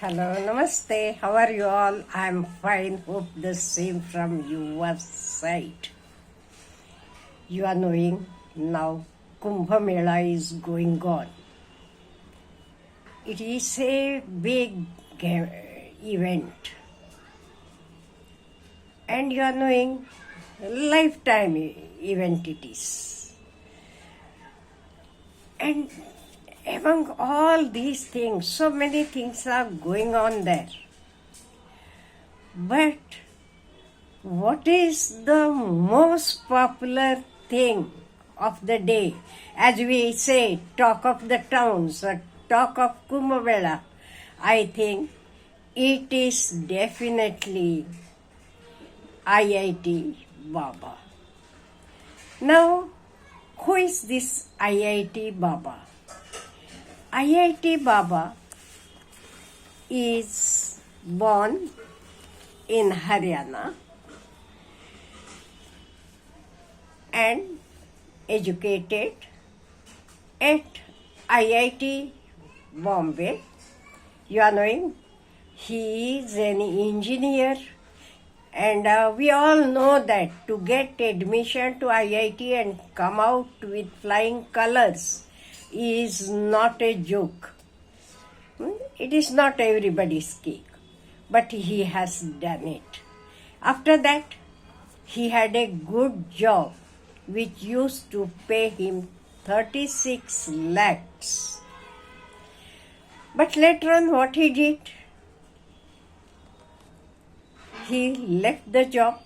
Hello, namaste. How are you all? I'm fine. Hope the same from your side. You are knowing now Kumbh Mela is going on. It is a big event. And you are knowing lifetime event it is. And among all these things, so many things are going on there. But what is the most popular thing of the day? As we say, talk of the towns or talk of Kumbh Mela, I think it is definitely IIT Baba. Now, who is this IIT Baba? IIT Baba is born in Haryana and educated at IIT Bombay. You are knowing he is an engineer, and we all know that to get admission to IIT and come out with flying colors is not a joke. It is not everybody's cake, but he has done it. After that, he had a good job which used to pay him 36 lakhs. But later on, what he did? He left the job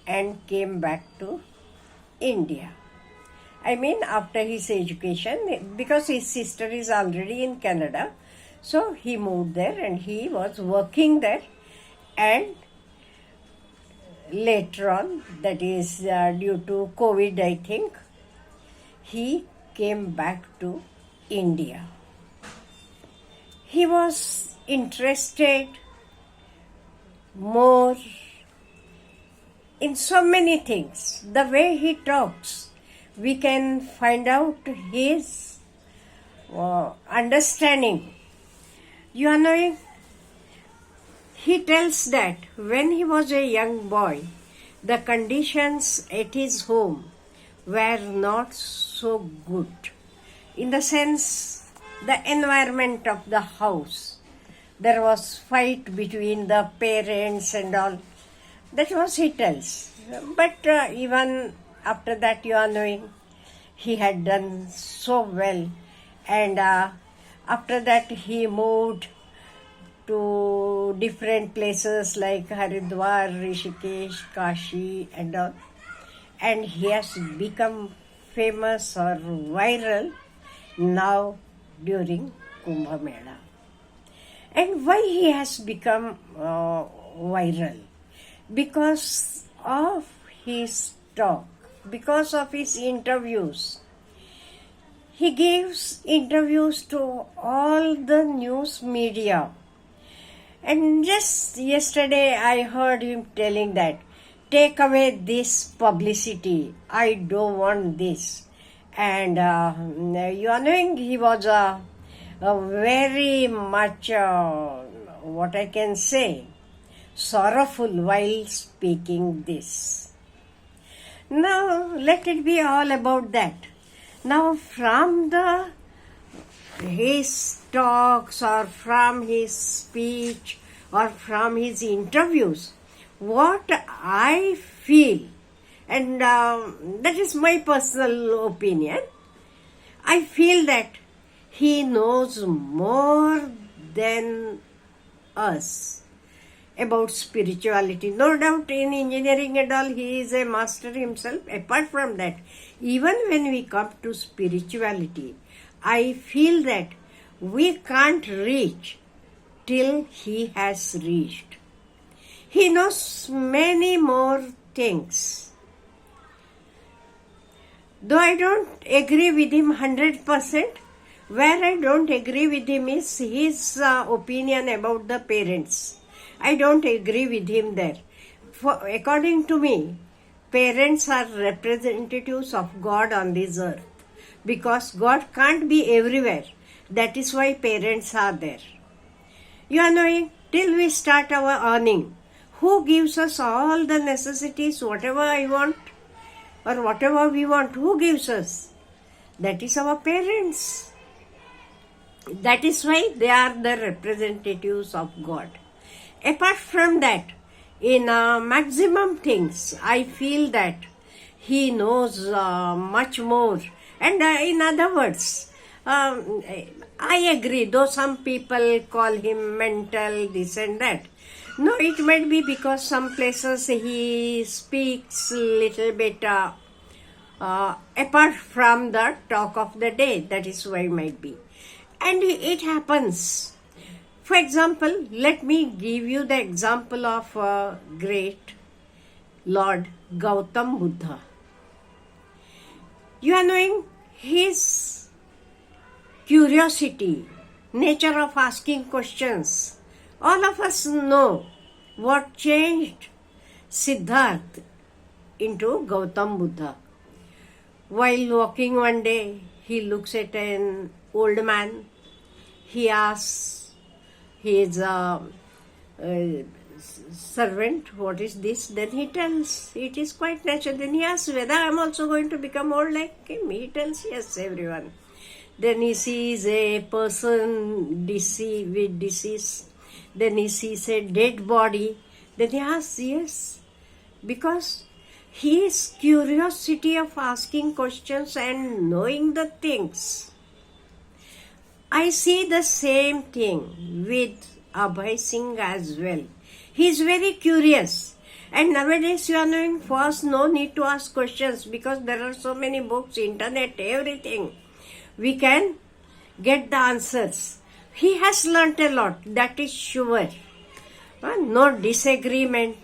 and came back to India. I mean, after his education, because his sister is already in Canada, so he moved there and he was working there. And later on, that is due to COVID, I think, he came back to India. He was interested more in so many things. The way he talks, we can find out his understanding. You are knowing, he tells that when he was a young boy, the conditions at his home were not so good. In the sense, the environment of the house, there was fight between the parents and all. That was he tells. But even after that, you are knowing, he had done so well. And after that, he moved to different places like Haridwar, Rishikesh, Kashi and all. And he has become famous or viral now during Kumbh Mela. And why he has become viral? Because of his talk, because of his interviews. He gives interviews to all the news media. And just yesterday I heard him telling that, take away this publicity, I don't want this. And you are knowing, he was a very much, what I can say, sorrowful while speaking this. Now, let it be all about that. Now, from his talks or from his speech or from his interviews, what I feel, and that is my personal opinion, I feel that he knows more than us about spirituality. No doubt in engineering and all, he is a master himself. Apart from that, even when we come to spirituality, I feel that we can't reach till he has reached. He knows many more things. Though I don't agree with him 100%, where I don't agree with him is his opinion about the parents. I don't agree with him there. According to me, parents are representatives of God on this earth. Because God can't be everywhere. That is why parents are there. You are knowing, till we start our earning, who gives us all the necessities, whatever I want or whatever we want, who gives us? That is our parents. That is why they are the representatives of God. Apart from that, in maximum things, I feel that He knows much more. And in other words, I agree, though some people call Him mental, this and that. No, it might be because some places He speaks little bit apart from the talk of the day. That is why it might be. And it happens. For example, let me give you the example of great Lord Gautam Buddha. You are knowing his curiosity, nature of asking questions. All of us know what changed Siddhartha into Gautam Buddha. While walking one day, he looks at an old man. He asks his servant, what is this? Then he tells, it is quite natural. Then he asks whether I am also going to become old like him. He tells, yes, everyone. Then he sees a person with disease. Then he sees a dead body. Then he asks, yes, because his curiosity of asking questions and knowing the things. I see the same thing with Abhay Singh as well. He is very curious. And nowadays you are knowing, first no need to ask questions because there are so many books, internet, everything. We can get the answers. He has learnt a lot, that is sure. No disagreement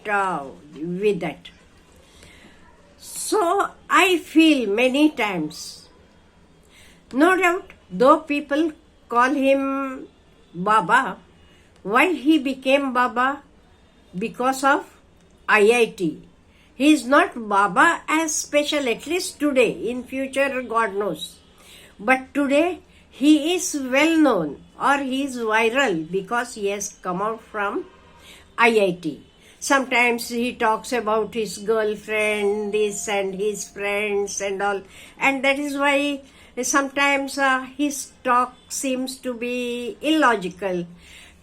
with that. So I feel many times, no doubt, though people call him Baba, why he became Baba? Because of IIT. He is not Baba as special, at least today. In future, God knows. But today, he is well known or he is viral because he has come out from IIT. Sometimes he talks about his girlfriend, this and his friends and all. And that is why sometimes his talk seems to be illogical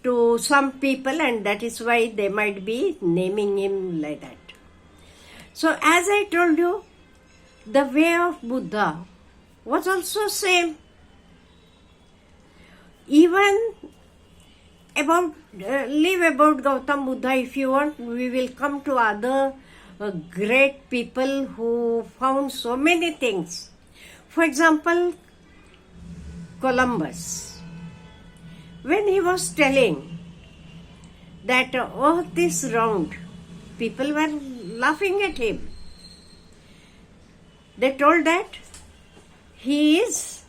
to some people, and that is why they might be naming him like that. So as I told you, the way of Buddha was also same. Even about leave about Gautam Buddha, if you want, we will come to other great people who found so many things. For example, Columbus, when he was telling that earth is round, people were laughing at him. They told that he is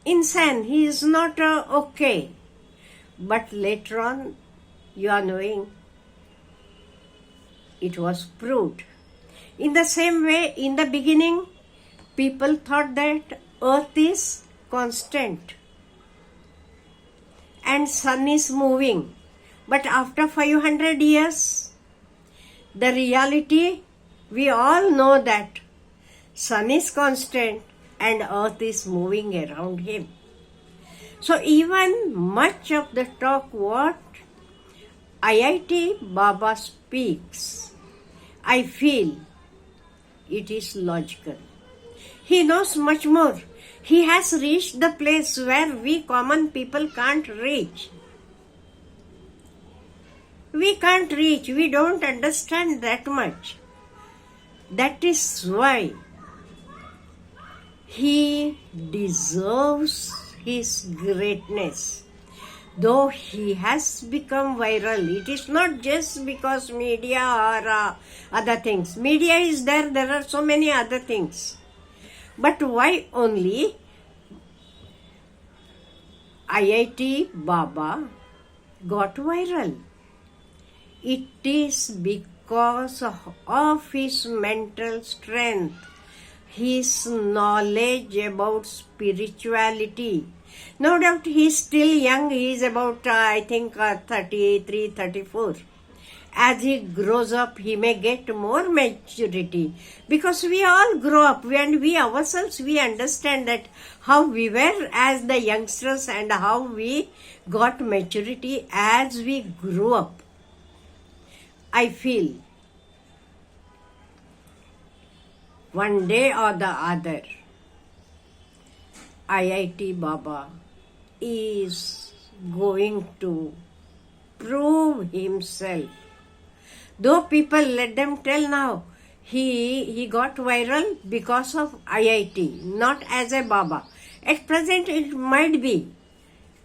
insane, he is not okay. But later on, you are knowing, it was proved. In the same way, in the beginning, people thought that earth is constant and sun is moving. But after 500 years, the reality, we all know that sun is constant and earth is moving around him. So even much of the talk what IIT Baba speaks, I feel it is logical. He knows much more. He has reached the place where we common people can't reach. We can't reach. We don't understand that much. That is why he deserves his greatness. Though he has become viral, it is not just because media or other things. Media is there, there are so many other things. But why only IIT Baba got viral? It is because of his mental strength, his knowledge about spirituality, No doubt he is still young. He is about, I think, 33, 34. As he grows up, he may get more maturity, because we all grow up, and we ourselves, we understand that how we were as the youngsters and how we got maturity as we grew up. I feel one day or the other, IIT Baba is going to prove himself. Though people let them tell now, he got viral because of IIT, not as a Baba. At present, it might be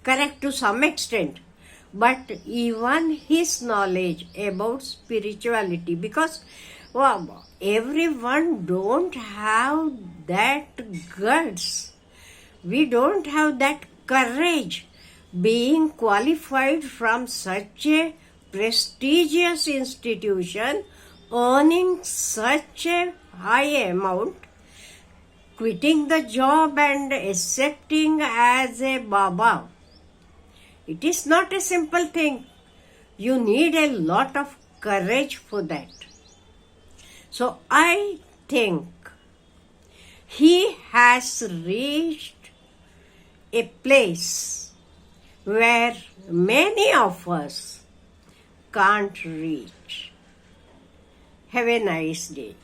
correct to some extent, but even his knowledge about spirituality, because everyone don't have that guts. We don't have that courage, being qualified from such a prestigious institution, earning such a high amount, quitting the job and accepting as a Baba. It is not a simple thing. You need a lot of courage for that. So I think he has reached a place where many of us can't reach. Have a nice day.